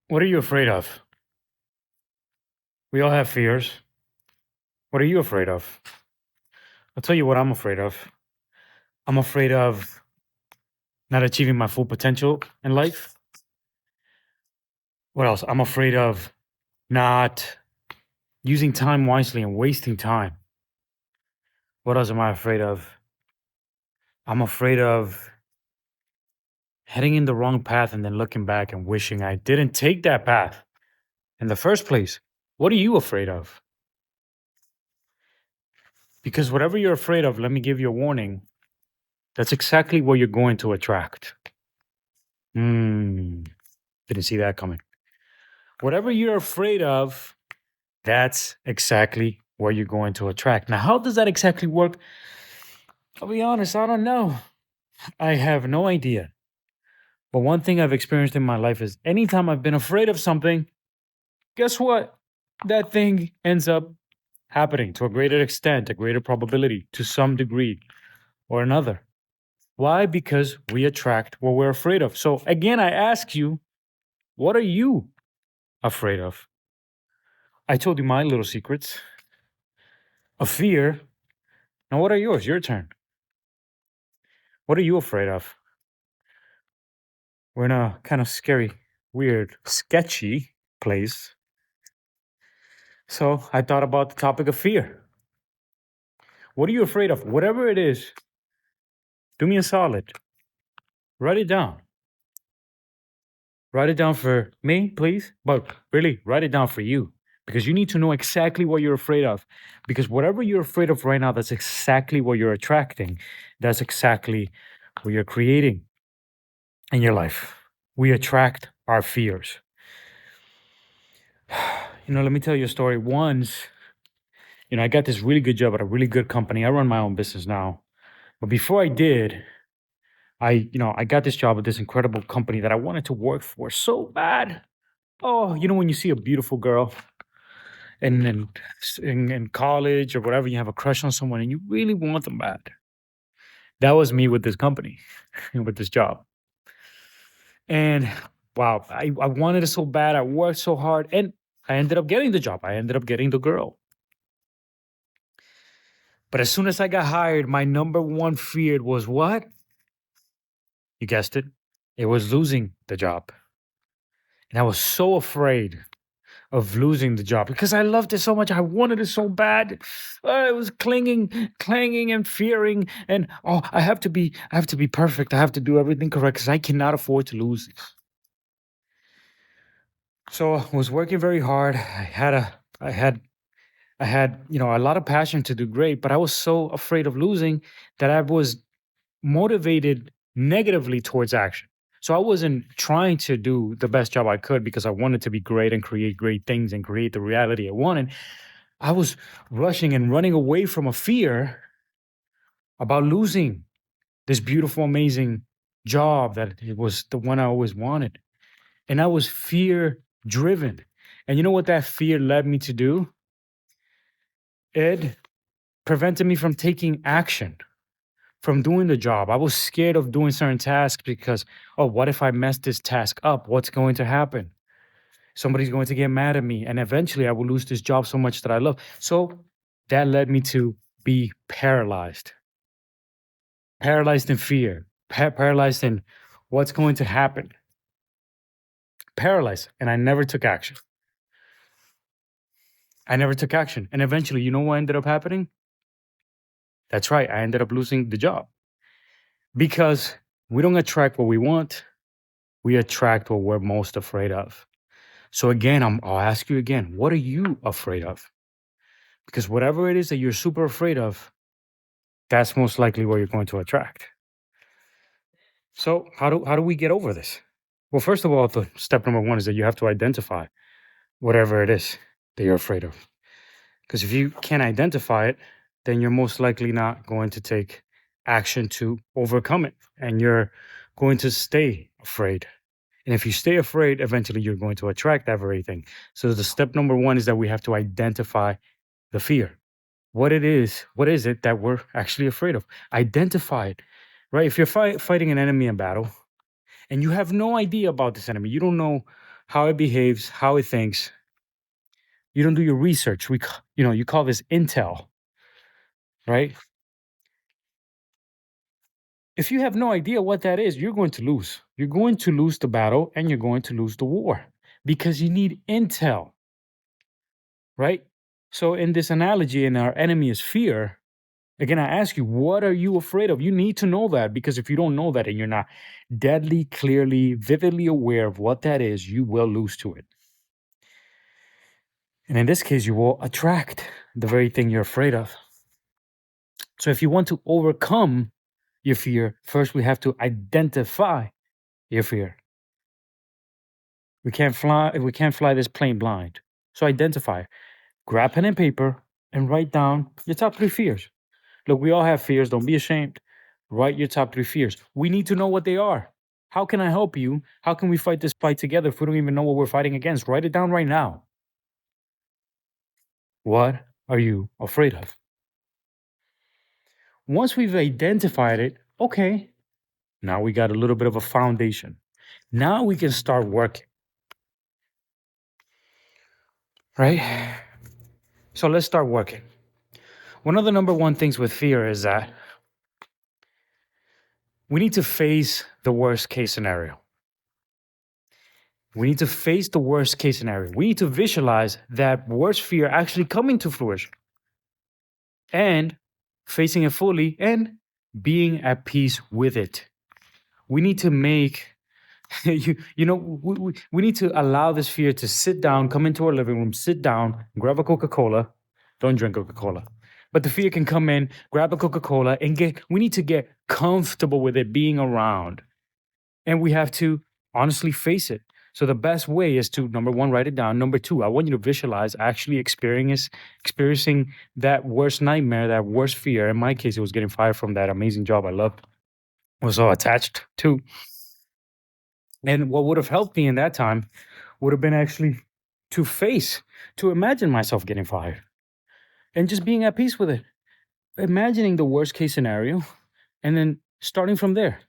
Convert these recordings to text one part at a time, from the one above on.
What are you afraid of? We all have fears. What are you afraid of? I'll tell you what I'm afraid of. I'm afraid of not achieving my full potential in life. What else? I'm afraid of not using time wisely and wasting time. What else am I afraid of? I'm afraid of heading in the wrong path and then looking back and wishing I didn't take that path in the first place. What are you afraid of? Because whatever you're afraid of, let me give you a warning. That's exactly what you're going to attract. Hmm. Didn't see that coming. Whatever you're afraid of, that's exactly what you're going to attract. Now, how does that exactly work? I'll be honest, I don't know. I have no idea. But one thing I've experienced in my life is anytime I've been afraid of something, guess what? That thing ends up happening to a greater extent, a greater probability, to some degree or another. Why? Because we attract what we're afraid of. So, again, I ask you, what are you afraid of? I told you my little secrets of fear. Now, what are yours? Your turn. What are you afraid of? We're in a kind of scary, weird, sketchy place. So I thought about the topic of fear. What are you afraid of? Whatever it is, do me a solid. Write it down. Write it down for me, please. But really, write it down for you because you need to know exactly what you're afraid of. Because whatever you're afraid of right now, that's exactly what you're attracting. That's exactly what you're creating in your life. We attract our fears. Let me tell you a story. Once, I got this really good job at a really good company. I run my own business now. But before I did, I got this job at this incredible company that I wanted to work for so bad. Oh, when you see a beautiful girl in college or whatever, you have a crush on someone and you really want them bad. That was me with this company, with this job. And wow, I wanted it so bad. I worked so hard and I ended up getting the job. I ended up getting the girl. But as soon as I got hired, my number one fear was what? You guessed it. It was losing the job. And I was so afraid of losing the job because I loved it so much. I wanted it so bad. I was clanging and fearing. And I have to be perfect. I have to do everything correct because I cannot afford to lose it. So I was working very hard. I had a lot of passion to do great, but I was so afraid of losing that I was motivated negatively towards action. So I wasn't trying to do the best job I could because I wanted to be great and create great things and create the reality I wanted. I was rushing and running away from a fear about losing this beautiful, amazing job that it was the one I always wanted. And I was fear driven. And you know what that fear led me to do? It prevented me from taking action, from doing the job. I was scared of doing certain tasks because, oh, what if I mess this task up? What's going to happen? Somebody's going to get mad at me. And eventually I will lose this job so much that I love. So that led me to be paralyzed in fear, paralyzed in what's going to happen, paralyzed. And I never took action. I never took action. And eventually, you know what ended up happening? That's right. I ended up losing the job because we don't attract what we want. We attract what we're most afraid of. So again, I'll ask you again, what are you afraid of? Because whatever it is that you're super afraid of, that's most likely what you're going to attract. So how do we get over this? Well, first of all, the step number one is that you have to identify whatever it is that you're afraid of. Because if you can't identify it, then you're most likely not going to take action to overcome it. And you're going to stay afraid. And if you stay afraid, eventually you're going to attract that very thing. So the step number one is that we have to identify the fear. What is it that we're actually afraid of? Identify it, right? If you're fighting an enemy in battle and you have no idea about this enemy, you don't know how it behaves, how it thinks. You don't do your research. You call this intel, right? If you have no idea what that is, you're going to lose. You're going to lose the battle and you're going to lose the war because you need intel, right? So, in this analogy, and our enemy is fear, again, I ask you, what are you afraid of? You need to know that, because if you don't know that and you're not deadly, clearly, vividly aware of what that is, you will lose to it. And in this case, you will attract the very thing you're afraid of. So, if you want to overcome your fear, first we have to identify your fear. We can't fly this plane blind. So identify. Grab pen and paper and write down your top 3 fears. Look, we all have fears. Don't be ashamed. Write your top 3 fears. We need to know what they are. How can I help you? How can we fight this fight together if we don't even know what we're fighting against? Write it down right now. What are you afraid of? Once we've identified it, okay, now we got a little bit of a foundation. Now we can start working. Right? So let's start working. One of the number one things with fear is that we need to face the worst case scenario. We need to face the worst case scenario. We need to visualize that worst fear actually coming to fruition and facing it fully and being at peace with it. We need to make we need to allow this fear to sit down, come into our living room, sit down, grab a Coca-Cola. Don't drink Coca-Cola. But the fear can come in, grab a Coca-Cola, and we need to get comfortable with it being around. And we have to honestly face it. So the best way is to, number one, write it down. Number two, I want you to visualize actually experiencing that worst nightmare, that worst fear. In my case, it was getting fired from that amazing job I loved, was so attached to. And what would have helped me in that time would have been actually to imagine myself getting fired and just being at peace with it. Imagining the worst case scenario and then starting from there.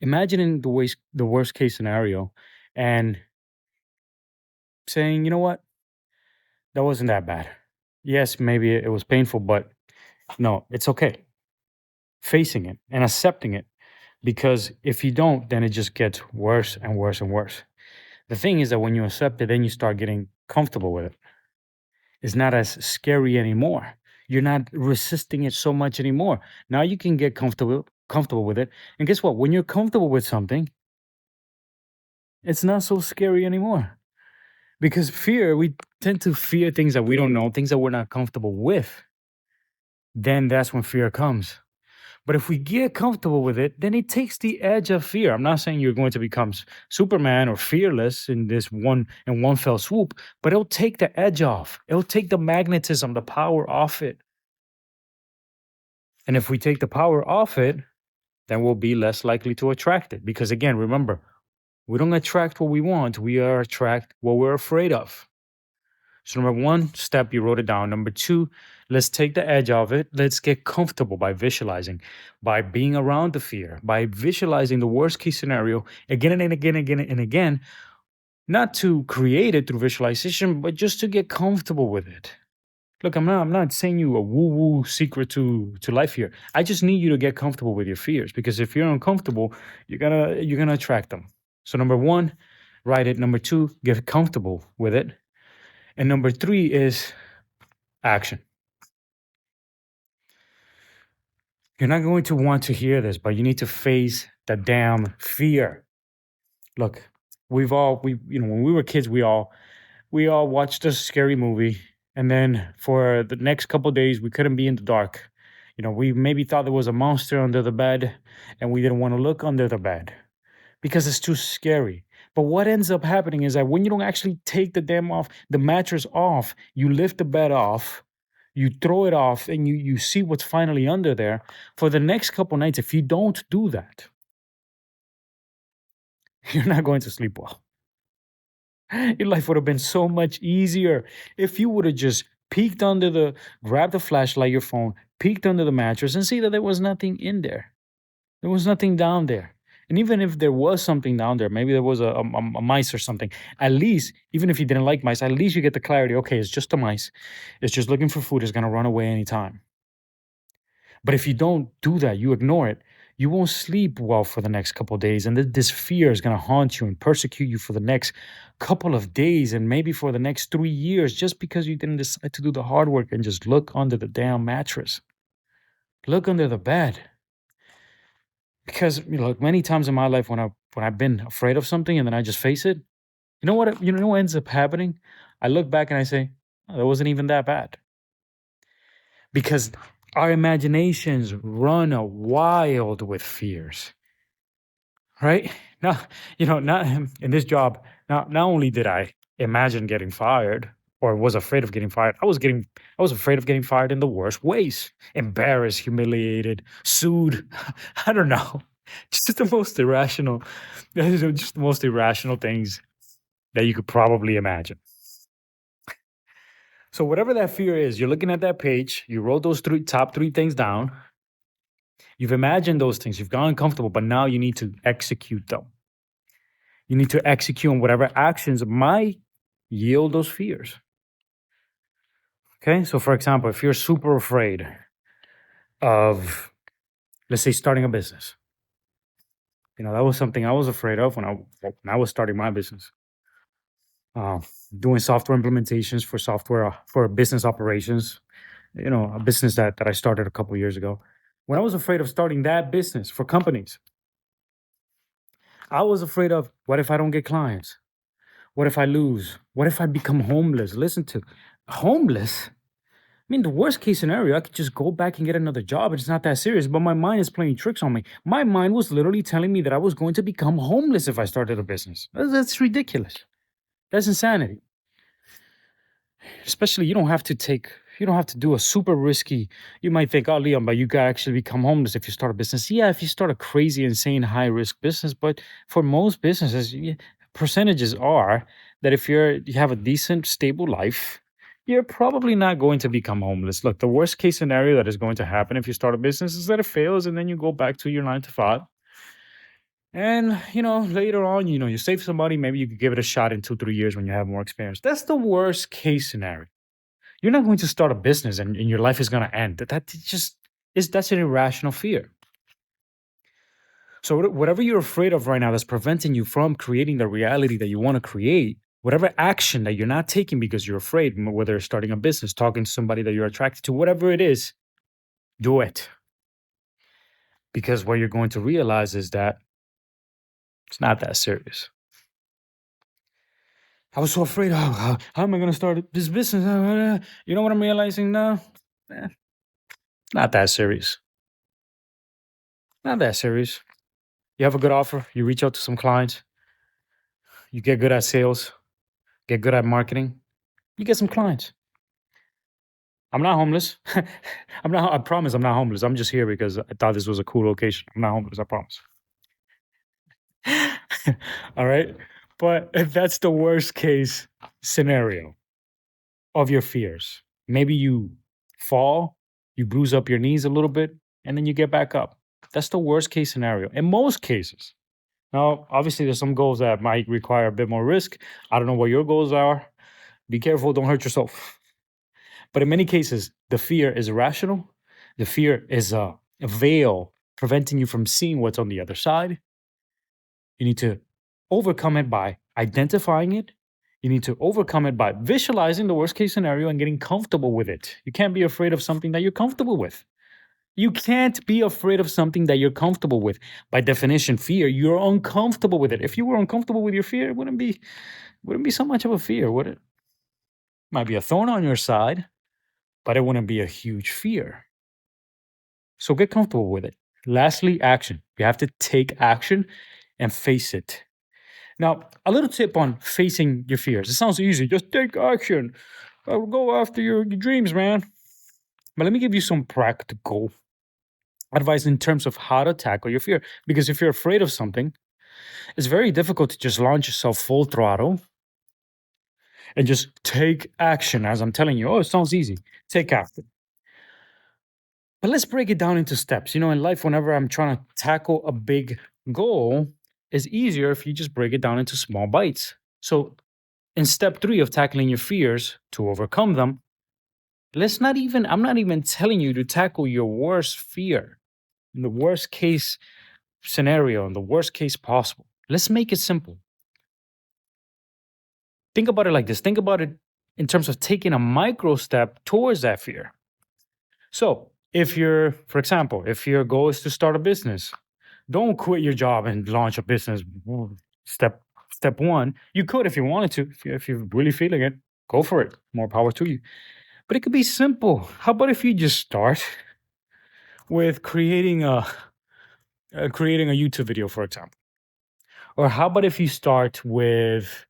Imagining the worst case scenario and saying, you know what? That wasn't that bad. Yes, maybe it was painful, but no, it's okay. Facing it and accepting it. Because if you don't, then it just gets worse and worse and worse. The thing is that when you accept it, then you start getting comfortable with it. It's not as scary anymore. You're not resisting it so much anymore. Now you can get comfortable with it. And guess what? When you're comfortable with something, it's not so scary anymore. Because fear, we tend to fear things that we don't know, things that we're not comfortable with. Then that's when fear comes. But if we get comfortable with it, then it takes the edge of fear. I'm not saying you're going to become Superman or fearless in one fell swoop, but it'll take the edge off. It'll take the magnetism, the power off it. And if we take the power off it, then we'll be less likely to attract it. Because again, remember, we don't attract what we want. We attract what we're afraid of. So number one step, you wrote it down. Number two, let's take the edge off it. Let's get comfortable by visualizing, by being around the fear, by visualizing the worst case scenario again and again, again and again, not to create it through visualization, but just to get comfortable with it. Look, I'm not saying you a woo-woo secret to life here. I just need you to get comfortable with your fears, because if you're uncomfortable, you're gonna attract them. So number one, write it. Number two, get comfortable with it. And number three is action. You're not going to want to hear this, but you need to face the damn fear. Look, when we were kids, we all watched a scary movie, and then for the next couple of days, we couldn't be in the dark. We maybe thought there was a monster under the bed, and we didn't want to look under the bed because it's too scary. But what ends up happening is that when you don't actually take the mattress off, you lift the bed off, you throw it off, and you see what's finally under there. For the next couple nights, if you don't do that, you're not going to sleep well. Your life would have been so much easier if you would have just grabbed the flashlight, your phone, peeked under the mattress and see that there was nothing in there. There was nothing down there. And even if there was something down there, maybe there was a mice or something, at least, even if you didn't like mice, at least you get the clarity, okay, it's just a mice. It's just looking for food. It's going to run away anytime. But if you don't do that, you ignore it, you won't sleep well for the next couple of days. And this fear is going to haunt you and persecute you for the next couple of days and maybe for the next 3 years just because you didn't decide to do the hard work and just look under the damn mattress. Look under the bed. Because many times in my life when I've been afraid of something and then I just face it, you know what ends up happening? I look back and I say, oh, that wasn't even that bad. Because our imaginations run wild with fears, right? Now, not in this job. Not only did I imagine getting fired or was afraid of getting fired, I was afraid of getting fired in the worst ways. Embarrassed, humiliated, sued. I don't know. Just the most irrational, just the most irrational things that you could probably imagine. So whatever that fear is, you're looking at that page, you wrote those top three things down. You've imagined those things, you've gotten comfortable, but now you need to execute them. You need to execute on whatever actions might yield those fears. Okay, so for example, if you're super afraid of, let's say, starting a business, that was something I was afraid of when I was starting my business. Doing software implementations for software for business operations, a business that I started a couple years ago. When I was afraid of starting that business for companies, I was afraid of, what if I don't get clients? What if I lose? What if I become homeless? Listen to homeless. I mean, the worst case scenario, I could just go back and get another job. It's not that serious, but my mind is playing tricks on me. My mind was literally telling me that I was going to become homeless if I started a business. That's ridiculous. That's insanity. Especially, you don't have to do a super risky. You might think, oh, Leon, but you could actually become homeless if you start a business. Yeah, if you start a crazy, insane, high risk business. But for most businesses, percentages are that if you have a decent, stable life, you're probably not going to become homeless. Look, the worst case scenario that is going to happen if you start a business is that it fails and then you go back to your 9 to 5. And, later on, you save some money. Maybe you could give it a shot in 2, 3 years when you have more experience. That's the worst case scenario. You're not going to start a business and your life is going to end. That's an irrational fear. So whatever you're afraid of right now that's preventing you from creating the reality that you want to create, whatever action that you're not taking because you're afraid, whether it's starting a business, talking to somebody that you're attracted to, whatever it is, do it. Because what you're going to realize is that it's not that serious. I was so afraid. How am I going to start this business? You know what I'm realizing now? Not that serious. Not that serious. You have a good offer. You reach out to some clients. You get good at sales. Get good at marketing. You get some clients. I'm not homeless. I promise I'm not homeless. I'm just here because I thought this was a cool location. I'm not homeless. I promise. All right. But that's the worst case scenario of your fears. Maybe you fall, you bruise up your knees a little bit, and then you get back up. That's the worst case scenario in most cases. Now, obviously, there's some goals that might require a bit more risk. I don't know what your goals are. Be careful, don't hurt yourself. But in many cases, the fear is irrational. The fear is a veil preventing you from seeing what's on the other side. You need to overcome it by identifying it. You need to overcome it by visualizing the worst case scenario and getting comfortable with it. You can't be afraid of something that you're comfortable with. You can't be afraid of something that you're comfortable with. By definition, fear, you're uncomfortable with it. If you were uncomfortable with your fear, it wouldn't be so much of a fear, would it? Might be a thorn on your side, but it wouldn't be a huge fear. So get comfortable with it. Lastly, action. You have to take action and face it. Now, a little tip on facing your fears. It sounds easy. Just take action. Go after your dreams, man. But let me give you some practical advice in terms of how to tackle your fear. Because if you're afraid of something, it's very difficult to just launch yourself full throttle and just take action. As I'm telling you, it sounds easy. Take action. But let's break it down into steps. You know, in life, whenever I'm trying to tackle a big goal, it's easier if you just break it down into small bites. So, in step 3 of tackling your fears to overcome them, I'm not even telling you to tackle your worst fear, in the worst case scenario, in the worst case possible. Let's make it simple. Think about it like this. Think about it in terms of taking a micro step towards that fear. So, for example, if your goal is to start a business, don't quit your job and launch a business. Step step one. You could if you wanted to, if you're really feeling it, go for it. More power to you. But it could be simple. How about if you just start with creating a YouTube video, for example? Or how about if you start with,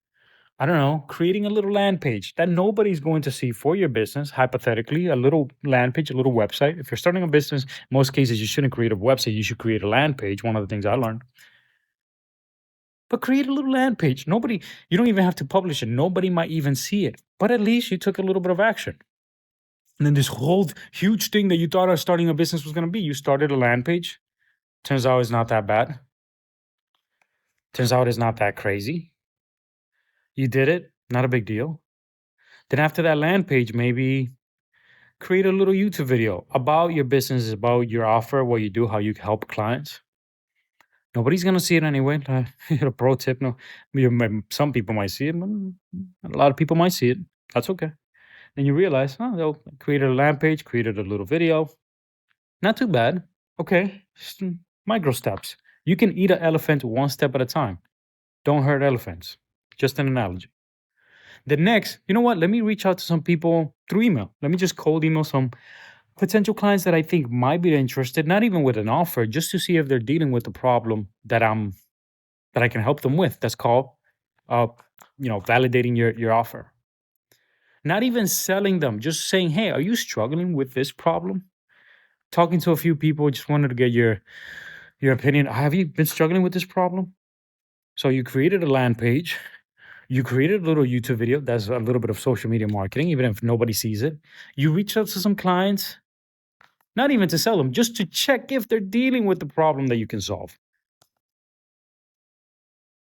I don't know, creating a little land page that nobody's going to see for your business, hypothetically, a little land page, a little website. If you're starting a business, most cases you shouldn't create a website, you should create a land page. One of the things I learned. But create a little land page. You don't even have to publish it. Nobody might even see it. But at least you took a little bit of action. And then this whole huge thing that you thought starting a business was going to be, you started a land page. Turns out it's not that bad. Turns out it's not that crazy. You did it, not a big deal. Then after that land page, maybe create a little YouTube video about your business, about your offer, what you do, how you help clients. Nobody's gonna see it anyway. A pro tip: no, some people might see it, but a lot of people might see it. That's okay. Then you realize, they'll created a land page, created a little video. Not too bad. Okay, just micro steps. You can eat an elephant one step at a time. Don't hurt elephants. Just an analogy. The next, you know what? Let me reach out to some people through email. Let me just cold email some potential clients that I think might be interested, not even with an offer, just to see if they're dealing with the problem that I can help them with. That's called validating your offer. Not even selling them, just saying, hey, are you struggling with this problem? Talking to a few people, just wanted to get your opinion. Have you been struggling with this problem? So you created a land page. You created a little YouTube video. That's a little bit of social media marketing, even if nobody sees it. You reach out to some clients, not even to sell them, just to check if they're dealing with the problem that you can solve.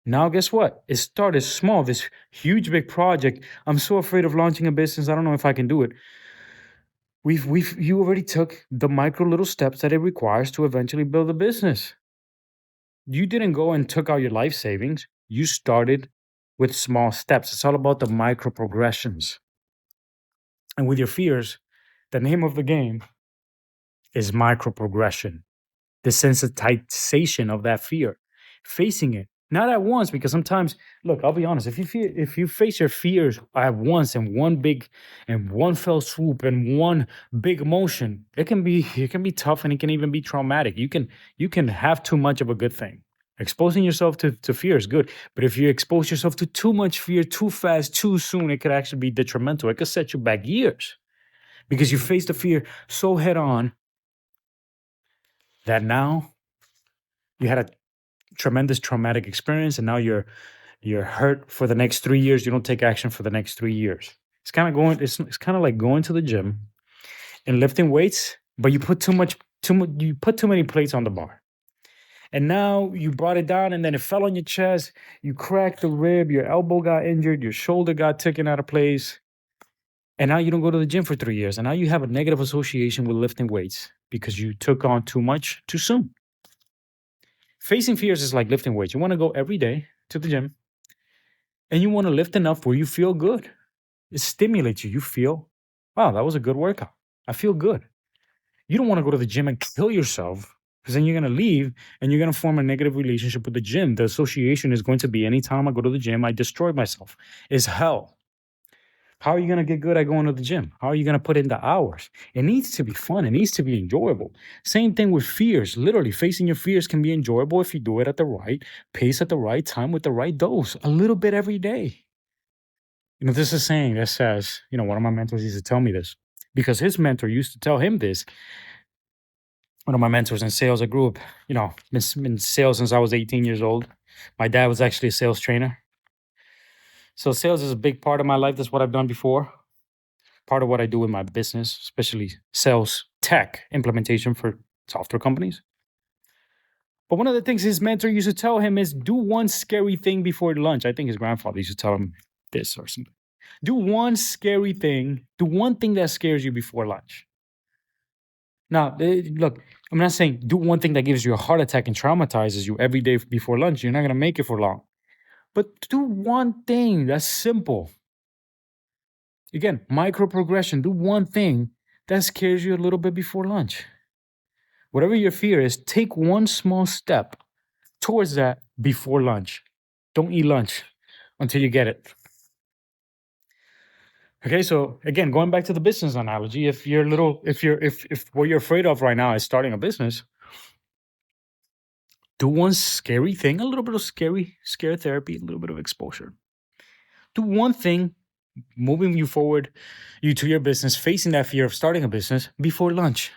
Now, guess what? It started small, this huge, big project. I'm so afraid of launching a business. I don't know if I can do it. You already took the micro little steps that it requires to eventually build a business. You didn't go and took out your life savings. You started with small steps. It's all about the micro progressions. And with your fears, the name of the game is micro progression, the sensitization of that fear, facing it. Not at once, because sometimes, look, I'll be honest, if you face your fears at once in one fell swoop and one big emotion, it can be tough and it can even be traumatic. You can have too much of a good thing. Exposing yourself to fear is good, but if you expose yourself to too much fear too fast, too soon, it could actually be detrimental. It could set you back years because you face the fear so head on that now you had a tremendous traumatic experience and now you're hurt for the next 3 years. You don't take action for the next 3 years. It's kind of like going to the gym and lifting weights, but you put too many plates on the bar. And now you brought it down and then it fell on your chest, you cracked the rib, your elbow got injured, your shoulder got taken out of place. And now you don't go to the gym for 3 years. And now you have a negative association with lifting weights because you took on too much too soon. Facing fears is like lifting weights. You want to go every day to the gym and you want to lift enough where you feel good. It stimulates you. You feel, wow, that was a good workout. I feel good. You don't want to go to the gym and kill yourself because then you're going to leave and you're going to form a negative relationship with the gym. The association is going to be anytime I go to the gym, I destroy myself. It's hell. How are you going to get good at going to the gym? How are you going to put in the hours? It needs to be fun. It needs to be enjoyable. Same thing with fears. Literally, facing your fears can be enjoyable if you do it at the right pace, at the right time, with the right dose, a little bit every day. You know, there's a saying that says, one of my mentors used to tell me this because his mentor used to tell him this. One of my mentors in sales, I grew up, been in sales since I was 18 years old. My dad was actually a sales trainer. So sales is a big part of my life. That's what I've done before. part of what I do in my business, especially sales tech implementation for software companies. But one of the things his mentor used to tell him is do one scary thing before lunch. I think his grandfather used to tell him this or something. Do one scary thing, do one thing that scares you before lunch. Now, look, I'm not saying do one thing that gives you a heart attack and traumatizes you every day before lunch. You're not going to make it for long. But do one thing that's simple. Again, micro progression. Do one thing that scares you a little bit before lunch. Whatever your fear is, take one small step towards that before lunch. Don't eat lunch until you get it. Okay, so again, going back to the business analogy, if what you're afraid of right now is starting a business, do one scary thing, a little bit of scare therapy, a little bit of exposure. Do one thing moving you forward, you to your business, facing that fear of starting a business before lunch.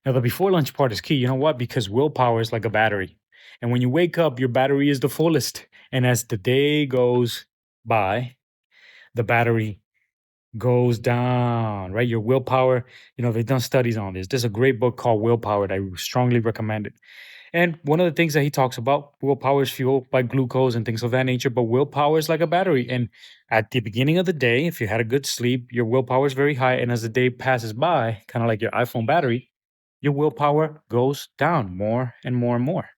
Now, the before lunch part is key. You know what? Because willpower is like a battery. And when you wake up, your battery is the fullest. And as the day goes by, the battery goes down, right? Your willpower, they've done studies on this. There's a great book called Willpower that I strongly recommend it. And one of the things that he talks about, willpower is fueled by glucose and things of that nature, but willpower is like a battery. And at the beginning of the day, if you had a good sleep, your willpower is very high. And as the day passes by, kind of like your iPhone battery, your willpower goes down more and more and more.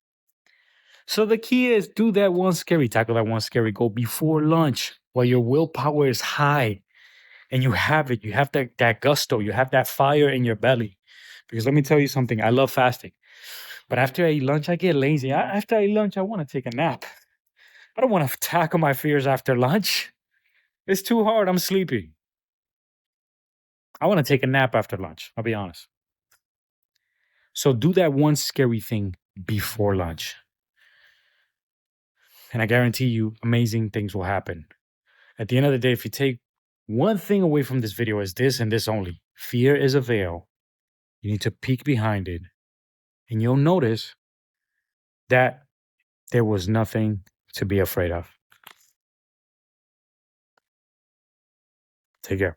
So the key is tackle that one scary goal before lunch while your willpower is high and you have that gusto, you have that fire in your belly. Because let me tell you something, I love fasting. But after I eat lunch, I get lazy. After I eat lunch, I want to take a nap. I don't want to tackle my fears after lunch. It's too hard. I'm sleepy. I want to take a nap after lunch. I'll be honest. So do that one scary thing before lunch. And I guarantee you, amazing things will happen. At the end of the day, if you take one thing away from this video, is this and this only. Fear is a veil. You need to peek behind it. And you'll notice that there was nothing to be afraid of. Take care.